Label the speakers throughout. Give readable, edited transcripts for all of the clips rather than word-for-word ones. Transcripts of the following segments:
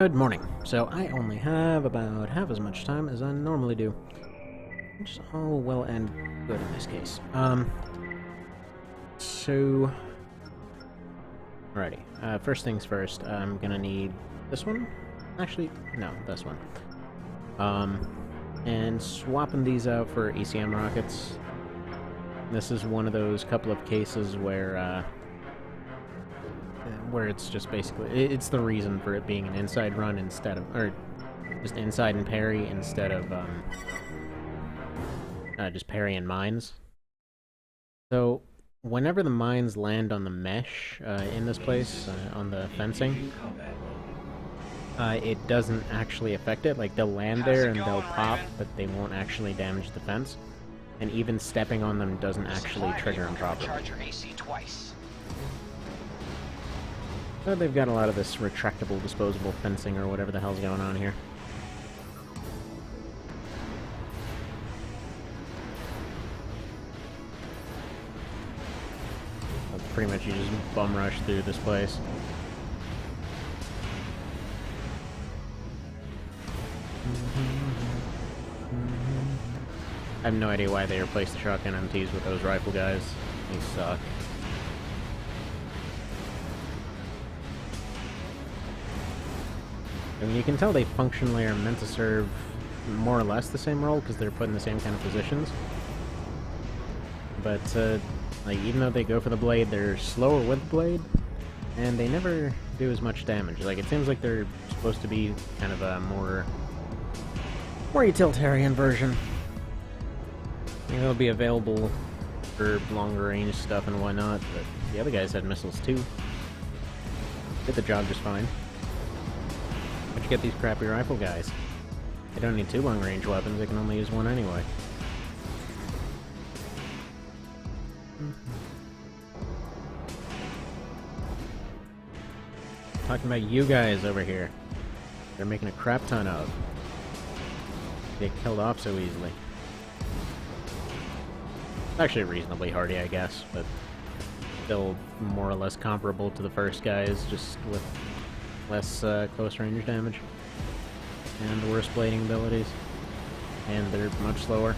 Speaker 1: Good morning. So I only have about half as much time as I normally do. Which is all well and good in this case. So... Alrighty. First things first, I'm gonna need this one. Actually, no, this one. And swapping these out for ECM rockets. This is one of those couple of cases where it's just basically, it's the reason for it being an inside run instead of, or just inside and parry instead of, just parry and mines. So, whenever the mines land on the mesh, in this place, on the fencing, it doesn't actually affect it. Like, they'll land there and they'll pop, but they won't actually damage the fence. And even stepping on them doesn't actually trigger them properly. They've got a lot of this retractable, disposable fencing or whatever the hell's going on here. Well, pretty much you just bum rush through this place. I have no idea why they replaced the shotgun MTs with those rifle guys. They suck. I mean, you can tell they functionally are meant to serve more or less the same role because they're put in the same kind of positions. But, like, even though they go for the blade, they're slower with the blade, and they never do as much damage. Like, it seems like they're supposed to be kind of a more utilitarian version. You know, they'll be available for longer range stuff and whatnot, but the other guys had missiles too. Did the job just fine. Where'd you get these crappy rifle guys? They don't need two long-range weapons, they can only use one anyway. Talking about you guys over here. They're making a crap ton of. They get killed off so easily. Actually reasonably hardy, I guess, but still more or less comparable to the first guys, just with less close range damage and worse blading abilities, and they're much slower,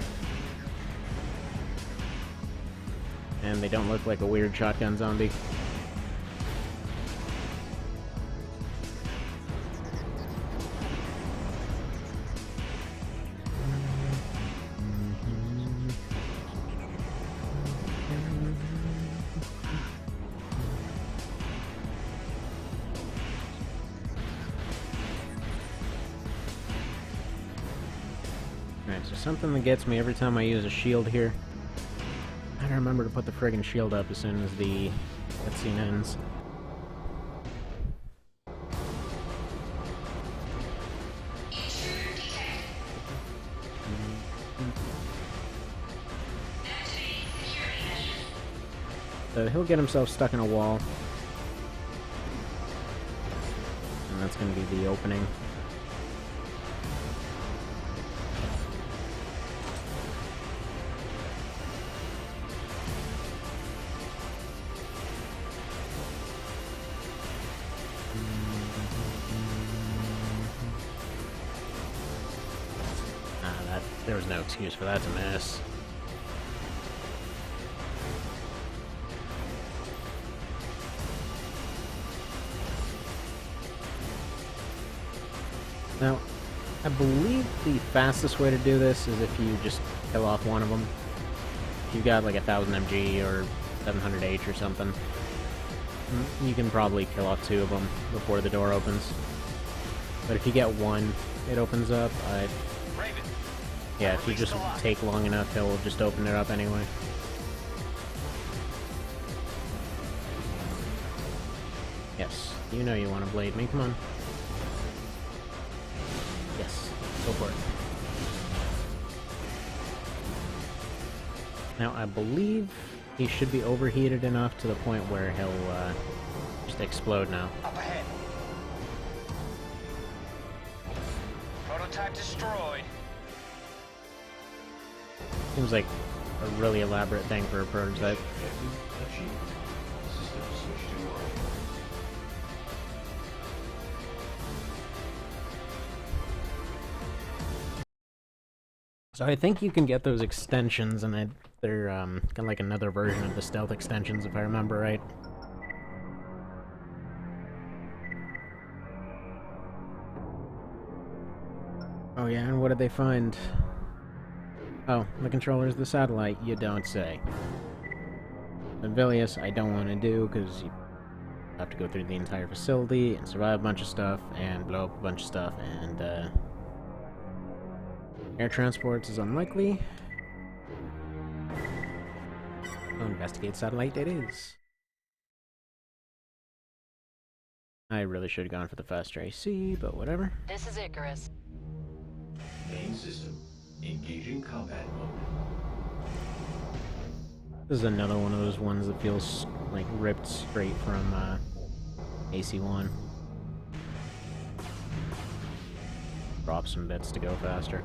Speaker 1: and they don't look like a weird shotgun zombie. Alright, so something that gets me every time I use a shield here. I gotta remember to put the friggin' shield up as soon as the cutscene ends. So he'll get himself stuck in a wall. And that's gonna be the opening. There was no excuse for that to miss. Now, I believe the fastest way to do this is if you just kill off one of them. If you've got like 1000 MG or 700H or something, you can probably kill off two of them before the door opens. But if you get one, it opens up. Yeah, if you just take long enough, he'll just open it up anyway. Yes, you know you want to blade me, come on. Yes, go for it. Now, I believe he should be overheated enough to the point where he'll, just explode now.
Speaker 2: Up ahead. Prototype destroyed.
Speaker 1: Seems like a really elaborate thing for a prototype. So I think you can get those extensions, and they're kind of like another version of the stealth extensions, if I remember right. Oh yeah, and what did they find? Oh, the controller's the satellite, you don't say. Vilius, I don't want to do, because you have to go through the entire facility, and survive a bunch of stuff, and blow up a bunch of stuff, and, air transports is unlikely. Oh, investigate satellite it is. I really should have gone for the faster AC, but whatever.
Speaker 2: This is Icarus.
Speaker 3: Main system. Engaging combat mode.
Speaker 1: This is another one of those ones that feels like ripped straight from AC1. Drop some bits to go faster.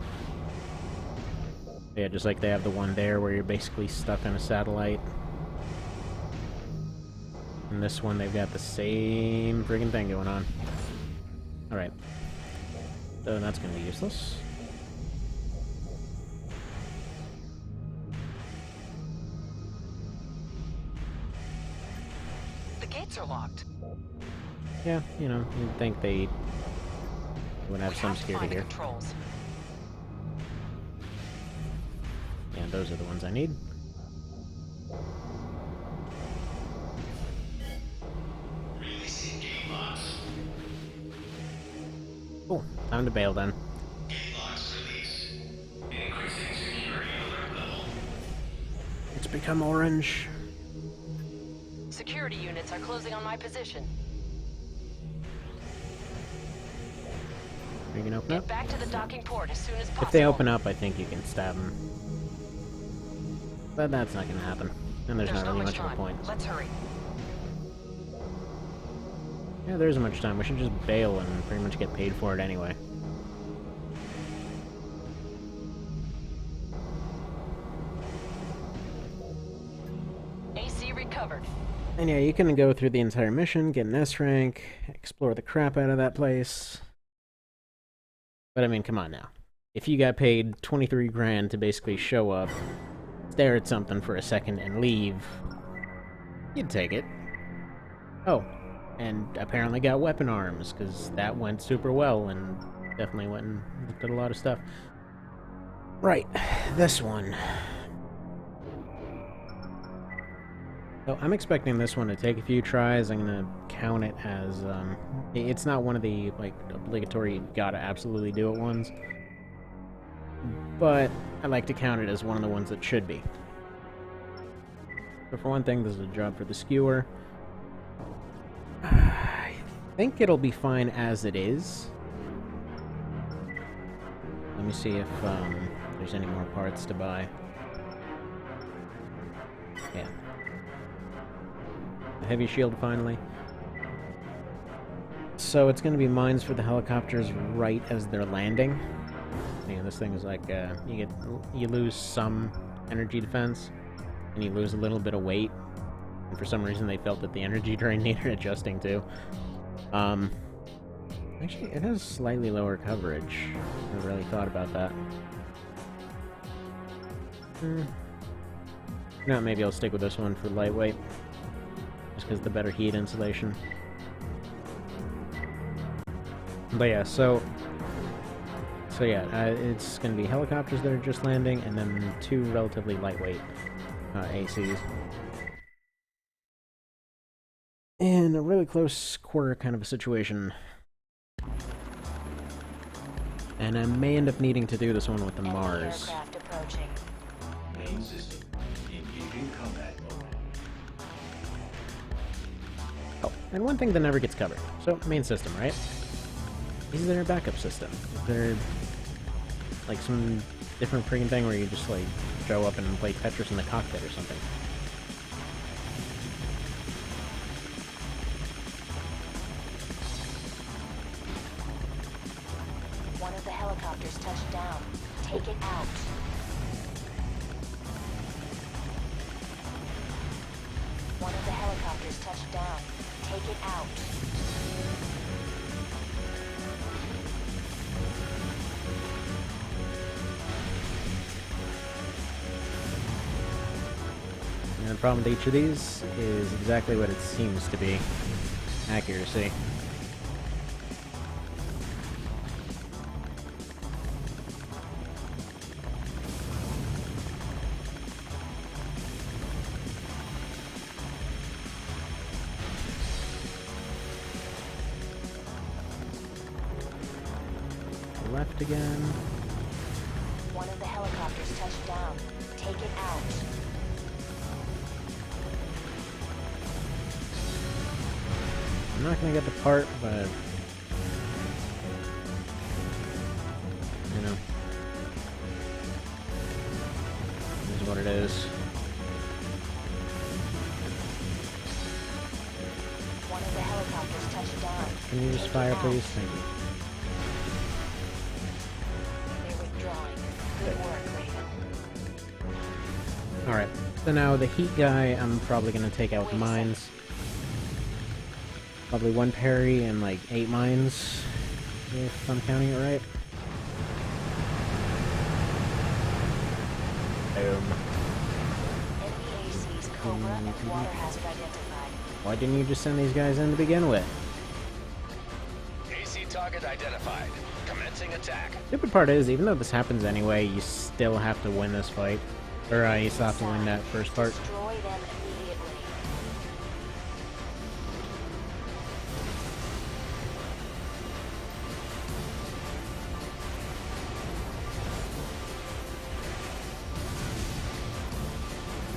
Speaker 1: Yeah, just like they have the one there where you're basically stuck on a satellite. And this one, they've got the same friggin' thing going on. Alright. So that's gonna be useless.
Speaker 2: The gates are locked.
Speaker 1: Yeah, you know, you'd think they would have some security here.
Speaker 2: Controls.
Speaker 1: Yeah, those are the ones I need.
Speaker 3: Releasing gate locks.
Speaker 1: Cool. Time to bail then.
Speaker 3: Gate locks release. Increasing security alert level.
Speaker 1: It's become orange.
Speaker 2: Security units are closing on my position.
Speaker 1: Are you gonna open
Speaker 2: Get
Speaker 1: up?
Speaker 2: back to the docking port as soon as possible.
Speaker 1: If they open up, I think you can stab them. But that's not gonna happen. And there's not really much of a point.
Speaker 2: Let's hurry.
Speaker 1: Yeah, there isn't much time. We should just bail and pretty much get paid for it anyway.
Speaker 2: AC recovered.
Speaker 1: And yeah, you can go through the entire mission, get an S rank, explore the crap out of that place. But I mean, come on now. If you got paid 23 grand to basically show up, stare at something for a second, and leave, you'd take it. Oh, and apparently got weapon arms, because that went super well, and definitely went and looked at a lot of stuff. Right, this one. So I'm expecting this one to take a few tries. I'm gonna count it as, it's not one of the, like, obligatory gotta absolutely do it ones. But I like to count it as one of the ones that should be. So for one thing, this is a job for the skewer. I think it'll be fine as it is. Let me see if there's any more parts to buy. Yeah. A heavy shield finally. So it's going to be mines for the helicopters right as they're landing. Yeah, this thing is like you lose some energy defense, and you lose a little bit of weight. And for some reason, they felt that the energy drain needed adjusting to. Actually, it has slightly lower coverage. I never really thought about that. No, maybe I'll stick with this one for lightweight, just because the better heat insulation. But yeah, so yeah, it's going to be helicopters that are just landing, and then 2 relatively lightweight ACs. In a really close quarter kind of a situation. And I may end up needing to do this one with the Mars.
Speaker 3: Main system. Engaging combat mode.
Speaker 1: Oh, and one thing that never gets covered. So, main system, right? Is there a backup system? Is there, like, some different freaking thing where you just, like, show up and play Tetris in the cockpit or something?
Speaker 2: One of the helicopters touched down. Take it out. One of the helicopters touched down. Take it out.
Speaker 1: the problem with each of these is exactly what it seems to be. Accuracy. Left again.
Speaker 2: One of the helicopters touched down. Take it out.
Speaker 1: I'm not gonna get the part, but you know, it is what it is.
Speaker 2: One of the helicopters touched down.
Speaker 1: Can you just
Speaker 2: Take
Speaker 1: fire,
Speaker 2: it out.
Speaker 1: please? Thank you.
Speaker 2: They're withdrawing. Good work, Raven.
Speaker 1: Alright, so now the heat guy, I'm probably gonna take out with mines. Probably 1 parry and like 8 mines, if I'm counting it right. Boom.
Speaker 2: Enemy AC's Cobra and water hazard identified.
Speaker 1: Why didn't you just send these guys in to begin with?
Speaker 4: AC target identified. Commencing attack.
Speaker 1: Stupid part is, even though this happens anyway, you still have to win this fight. Or you still have to win that first part.
Speaker 2: Destroy them immediately.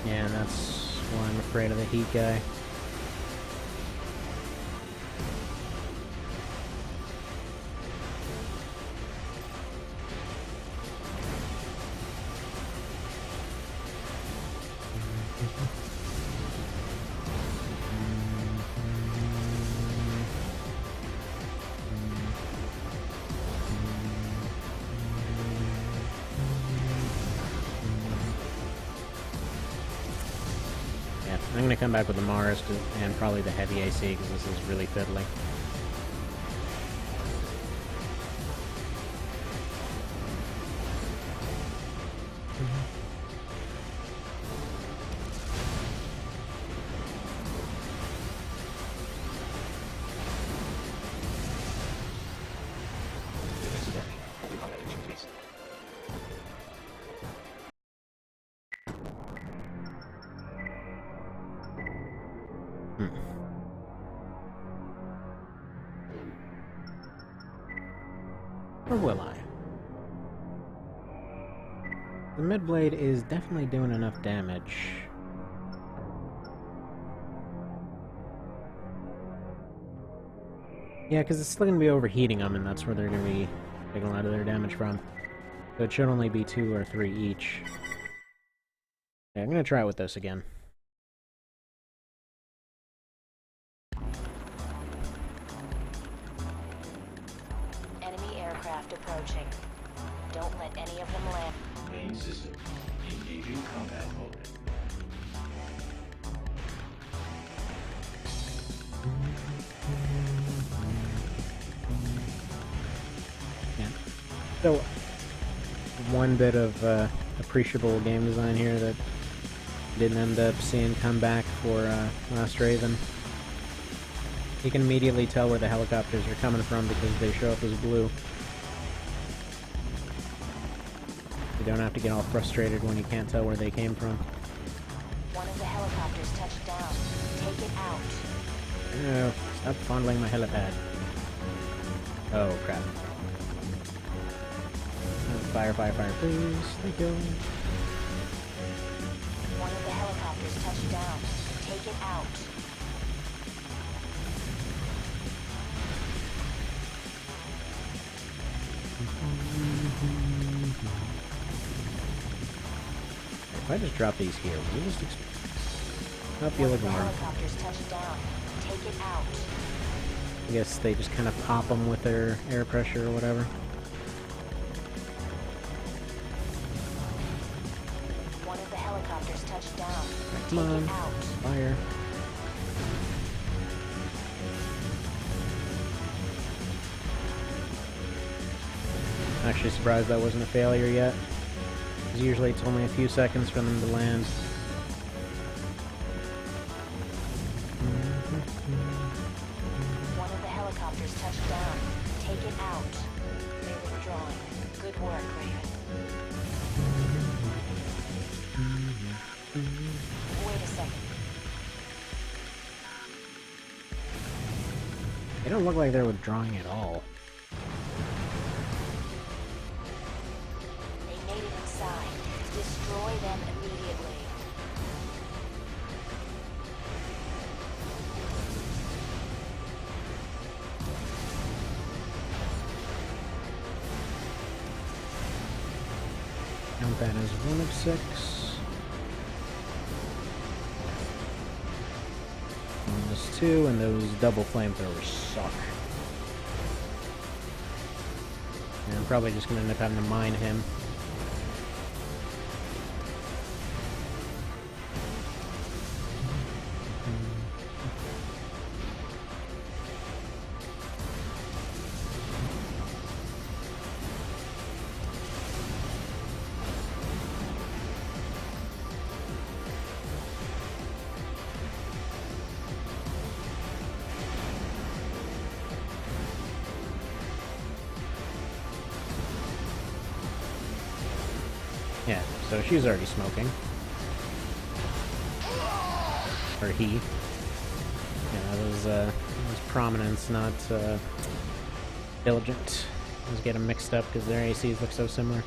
Speaker 1: Yeah, and that's why I'm afraid of the heat guy. Yeah, I'm gonna come back with the Mars and probably the heavy AC because this is really fiddly. Or will I? The mid-blade is definitely doing enough damage. Yeah, because it's still going to be overheating them, and that's where they're going to be taking a lot of their damage from. So it should only be 2 or 3 each. Yeah, I'm going to try it with this again.
Speaker 2: Enemy aircraft approaching. Don't let any of them land.
Speaker 3: Main system. Engaging combat mode.
Speaker 1: Yeah. So, one bit of appreciable game design here that didn't end up seeing come back for Last Raven. You can immediately tell where the helicopters are coming from because they show up as blue. You don't have to get all frustrated when you can't tell where they came from.
Speaker 2: One of the helicopters touched down. Take it out.
Speaker 1: No, stop fondling my helipad. Oh, crap. Fire, fire, fire, please. Thank you.
Speaker 2: One of the helicopters touched down. Take it out.
Speaker 1: If I just drop these here, will you just up the
Speaker 2: One
Speaker 1: other
Speaker 2: of the
Speaker 1: guard?
Speaker 2: helicopters touched down. Take it out.
Speaker 1: I guess they just kind of pop them with their air pressure or whatever.
Speaker 2: One of the helicopters touched down.
Speaker 1: Come on,
Speaker 2: Take it out.
Speaker 1: fire. Actually surprised that wasn't a failure yet. 'Cause usually it's only a few seconds for them to land.
Speaker 2: Take it out. They're withdrawing. Good work, Raven. Wait a second.
Speaker 1: They don't look like they're withdrawing at all.
Speaker 2: They made it inside. Destroy them immediately.
Speaker 1: Count that as 1 of 6. 1 is 2, and those double flamethrowers suck. And I'm probably just gonna end up having to mine him. Yeah, so she's already smoking. Or he. Yeah, that was prominence, not diligent. I was getting mixed up because their ACs look so similar.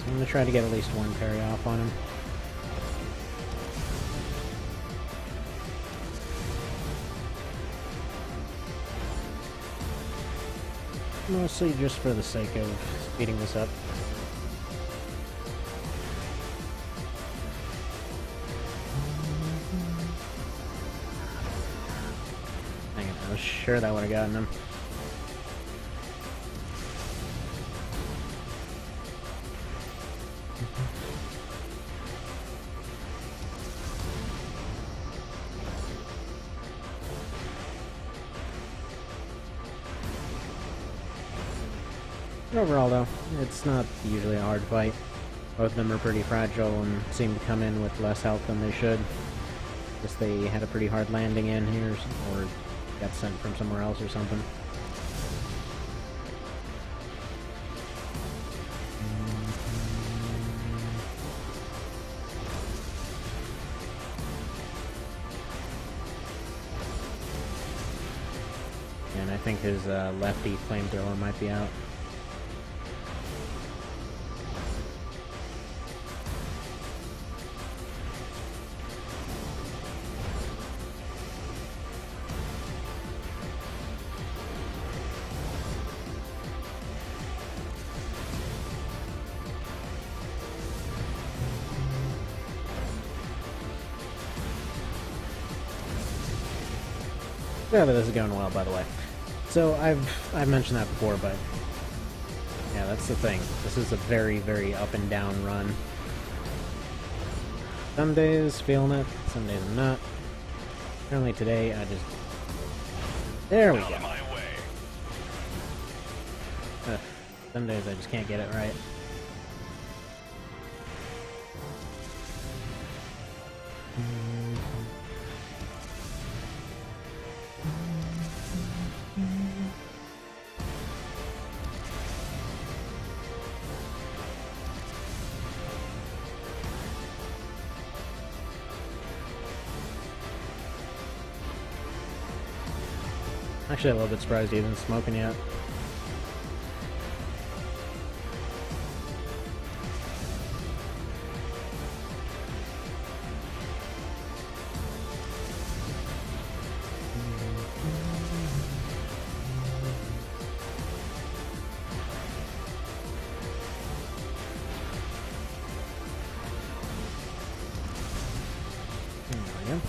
Speaker 1: I'm gonna try to get at least one parry off on him. Mostly just for the sake of speeding this up. Dang it, I was sure that would have gotten him. Overall, though, it's not usually a hard fight. Both of them are pretty fragile and seem to come in with less health than they should. Guess they had a pretty hard landing in here, or got sent from somewhere else or something. And I think his lefty flamethrower might be out. Yeah, but this is going well, by the way. So I've mentioned that before, but yeah, that's the thing. This is a very, very up and down run. Some days feeling it, some days I'm not. Currently today, I just... There we go. Some days I just can't get it right. Actually, a little bit surprised he isn't smoking yet. There we go.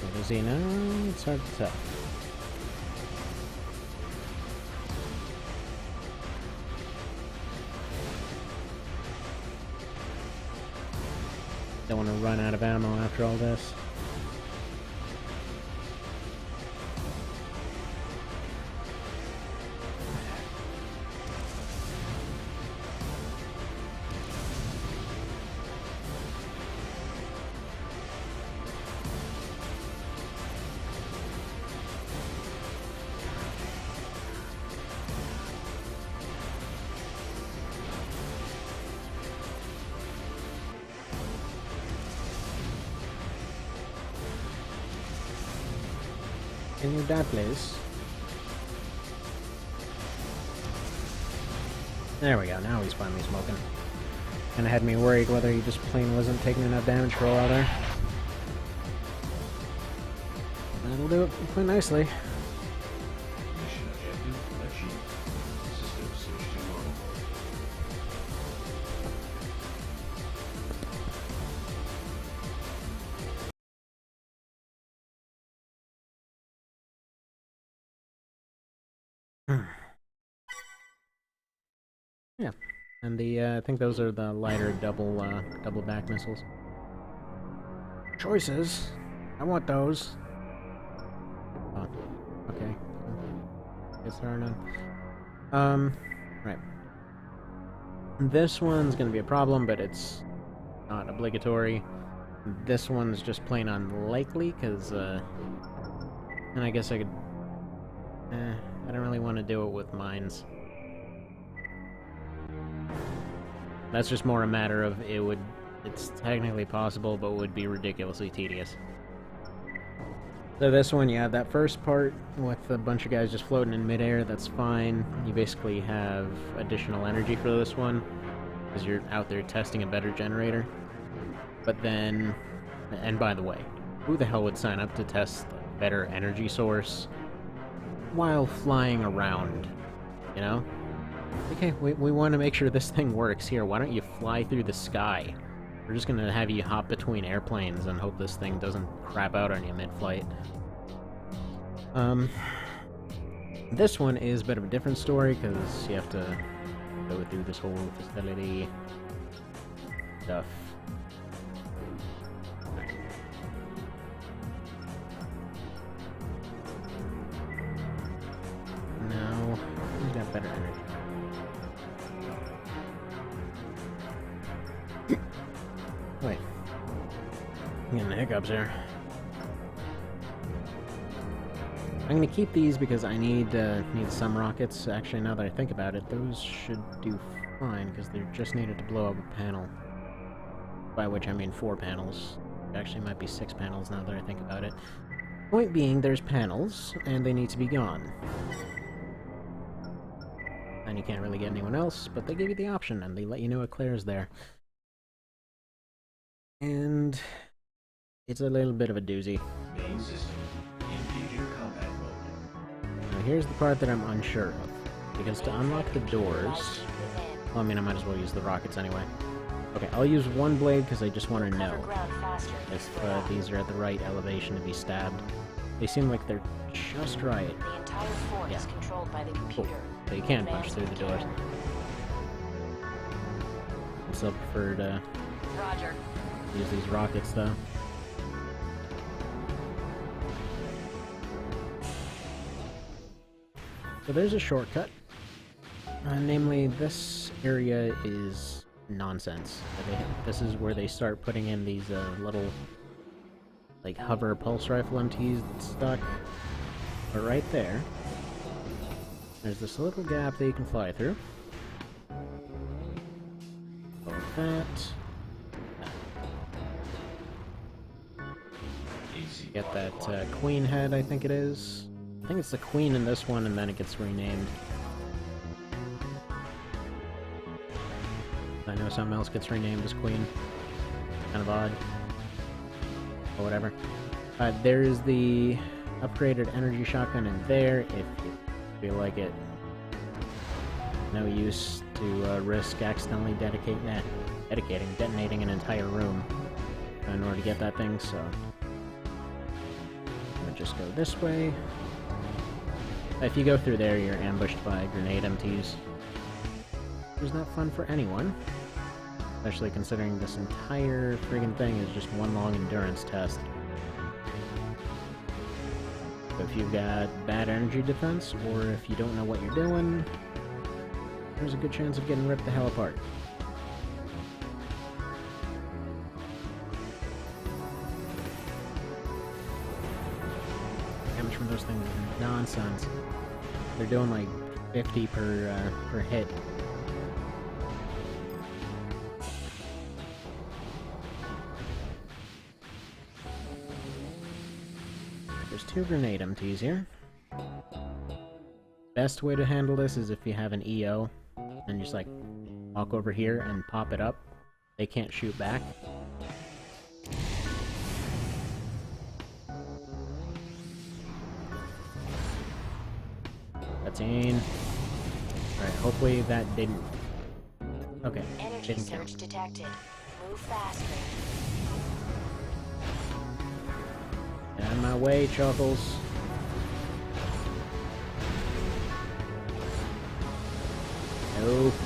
Speaker 1: What does he know? It's hard to tell. Don't want to run out of ammo after all this. Can you die, please? There we go, now he's finally smoking. Kinda had me worried whether he just plain wasn't taking enough damage for a while there. That'll do it quite nicely.
Speaker 5: Mission objective achieved. System switched to normal.
Speaker 1: Yeah, and the I think those are the lighter double back missiles. Choices. I want those. Oh, okay. Guess there are none. Right. This one's gonna be a problem, but it's not obligatory. This one's just plain unlikely, because, and I guess I could... I don't really want to do it with mines. That's just more a matter of it's technically possible, but would be ridiculously tedious. So this one, you have that first part with a bunch of guys just floating in midair, that's fine. You basically have additional energy for this one, because you're out there testing a better generator. But then, and by the way, who the hell would sign up to test a better energy source while flying around, you know? Okay, we want to make sure this thing works here. Why don't you fly through the sky? We're just gonna have you hop between airplanes and hope this thing doesn't crap out on you mid-flight. This one is a bit of a different story, because you have to go through this whole facility stuff. No, he's got better energy. Wait. I'm getting the hiccups here. I'm gonna keep these because I need some rockets. Actually, now that I think about it, those should do fine, because they're just needed to blow up a panel. By which I mean 4 panels. Actually, might be 6 panels now that I think about it. Point being, there's panels, and they need to be gone. And you can't really get anyone else, but they give you the option, and they let you know it clears there. And it's a little bit of a doozy.
Speaker 5: Main system in major combat mode.
Speaker 1: Now here's the part that I'm unsure of. Because to unlock the doors... Well, I mean, I might as well use the rockets anyway. Okay, I'll use one blade because I just want to know if these are at the right elevation to be stabbed. They seem like they're just right.
Speaker 2: The entire fort is controlled by the computer.
Speaker 1: So you can punch through the doors. I still prefer to
Speaker 2: Roger.
Speaker 1: use these rockets, though. So there's a shortcut. Namely, this area is nonsense. This is where they start putting in these little, like, hover pulse rifle MTs that's stuck. But right there, there's this little gap that you can fly through. Like that. Get that queen head, I think it is. I think it's the queen in this one, and then it gets renamed. I know something else gets renamed as queen. Kind of odd. But whatever. There's the upgraded energy shotgun in there, if you feel like it. No use to risk accidentally detonating an entire room in order to get that thing, so... just go this way. If you go through there, you're ambushed by grenade MTs. Which is not fun for anyone. Especially considering this entire friggin' thing is just one long endurance test. So if you've got bad energy defense, or if you don't know what you're doing, there's a good chance of getting ripped the hell apart. Damage from those things is nonsense. They're doing like 50 per hit. There's 2 grenade MTs here. Best way to handle this is if you have an EO, and just like walk over here and pop it up. They can't shoot back. That's in. Alright, hopefully that didn't... Okay,
Speaker 2: Energy
Speaker 1: didn't count.
Speaker 2: surge detected. Move faster.
Speaker 1: Get out of my way, Chuckles.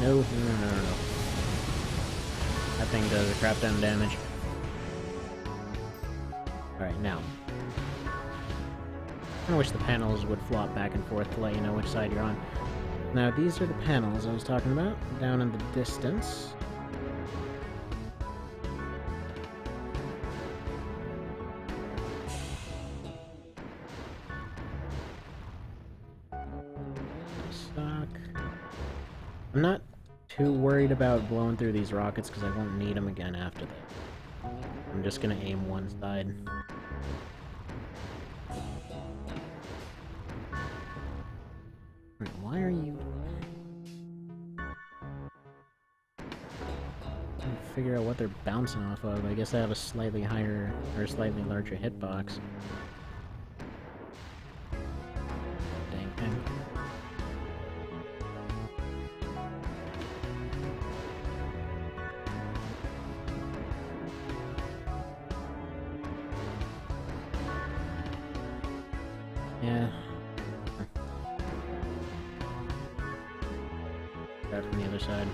Speaker 1: No. That thing does a crap ton of damage. Alright, now. I wish the panels would flop back and forth to let you know which side you're on. Now, these are the panels I was talking about, down in the distance. Stock. I'm not too worried about blowing through these rockets because I won't need them again after that. I'm just gonna aim one side. Why are you... Trying to figure out what they're bouncing off of. I guess they have a slightly higher, or slightly larger hitbox. Dang thing. Yeah. Start from the other side.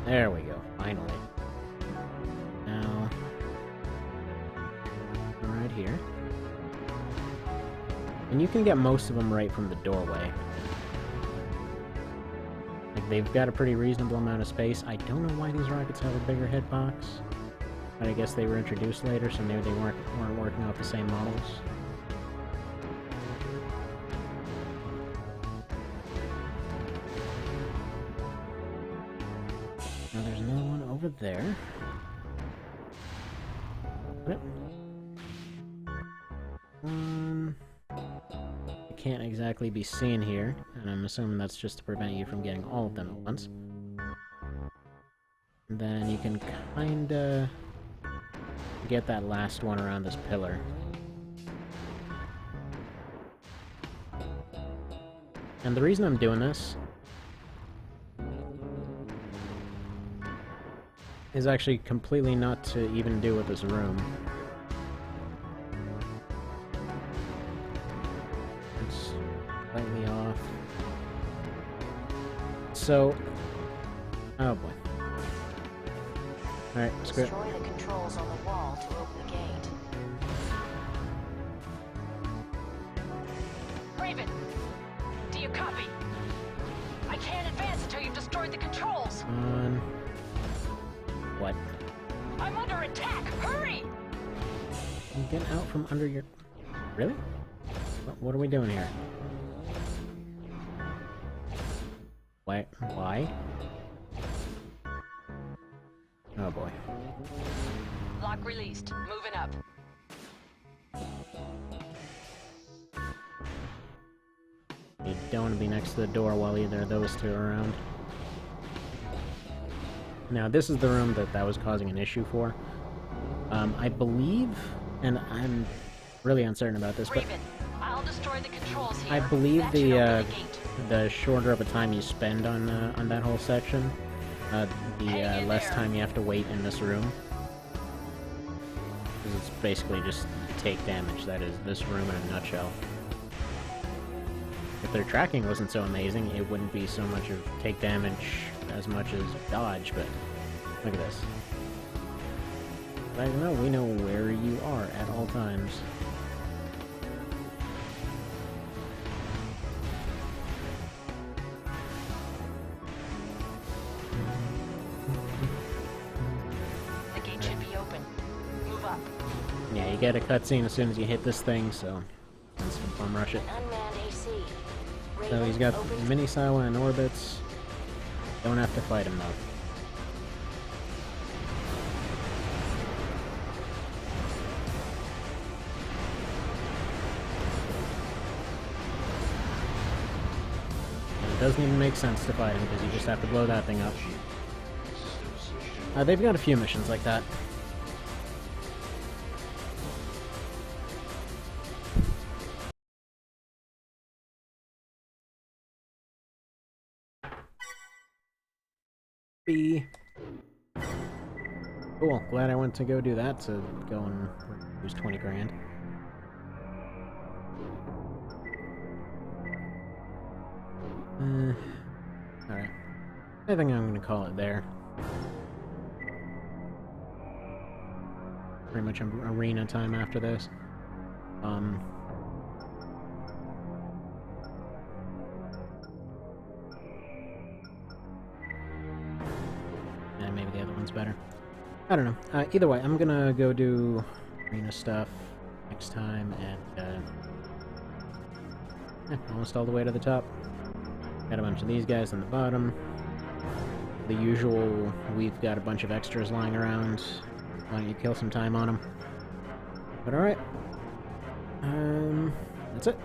Speaker 1: There we go, finally. Now, right here. And you can get most of them right from the doorway. Like, they've got a pretty reasonable amount of space. I don't know why these rockets have a bigger hitbox. But I guess they were introduced later, so maybe they weren't working off the same models. Now there's another one over there. Yep. Can't exactly be seen here, and I'm assuming that's just to prevent you from getting all of them at once. And then you can kinda get that last one around this pillar. And the reason I'm doing this is actually completely not to even do with this room. It's slightly off. So, oh boy. Alright, screw it.
Speaker 2: Destroy the controls on the wall to open the gate.
Speaker 6: Raven, do you copy? I can't advance until you've destroyed the controls.
Speaker 1: On. What?
Speaker 6: I'm under attack. Hurry!
Speaker 1: Get out from under your... Really? What are we doing here? Why? Why? Oh boy.
Speaker 6: Lock released. Moving up.
Speaker 1: You don't want to be next to the door while either of those two are around. Now, this is the room that was causing an issue for. I believe, and I'm really uncertain about this, but
Speaker 6: Raven, I'll I'll destroy the controls here.
Speaker 1: I believe
Speaker 6: That should open
Speaker 1: the shorter of a time you spend on that whole section, the
Speaker 6: Hang in
Speaker 1: less
Speaker 6: there.
Speaker 1: time you have to wait in this room. Because it's basically just take damage. That is this room in a nutshell. If their tracking wasn't so amazing, it wouldn't be so much of take damage as much as dodge, but look at this. Right now, we know where you are at all times.
Speaker 6: The gate should be open. Move up.
Speaker 1: Yeah, you get a cutscene as soon as you hit this thing, so instant bum rush it.
Speaker 2: An unmanned AC.
Speaker 1: So he's got
Speaker 2: Open
Speaker 1: mini silo and orbits. Don't have to fight him though. And it doesn't even make sense to fight him because you just have to blow that thing up. They've got a few missions like that. B. Cool. Glad I went to go do that to go and use 20 grand. Alright. I think I'm gonna call it there. Pretty much arena time after this. And maybe the other one's better. I don't know. Either way, I'm gonna go do arena stuff next time, and almost all the way to the top. Got a bunch of these guys on the bottom. The usual, we've got a bunch of extras lying around. Why don't you kill some time on them? But alright. That's it.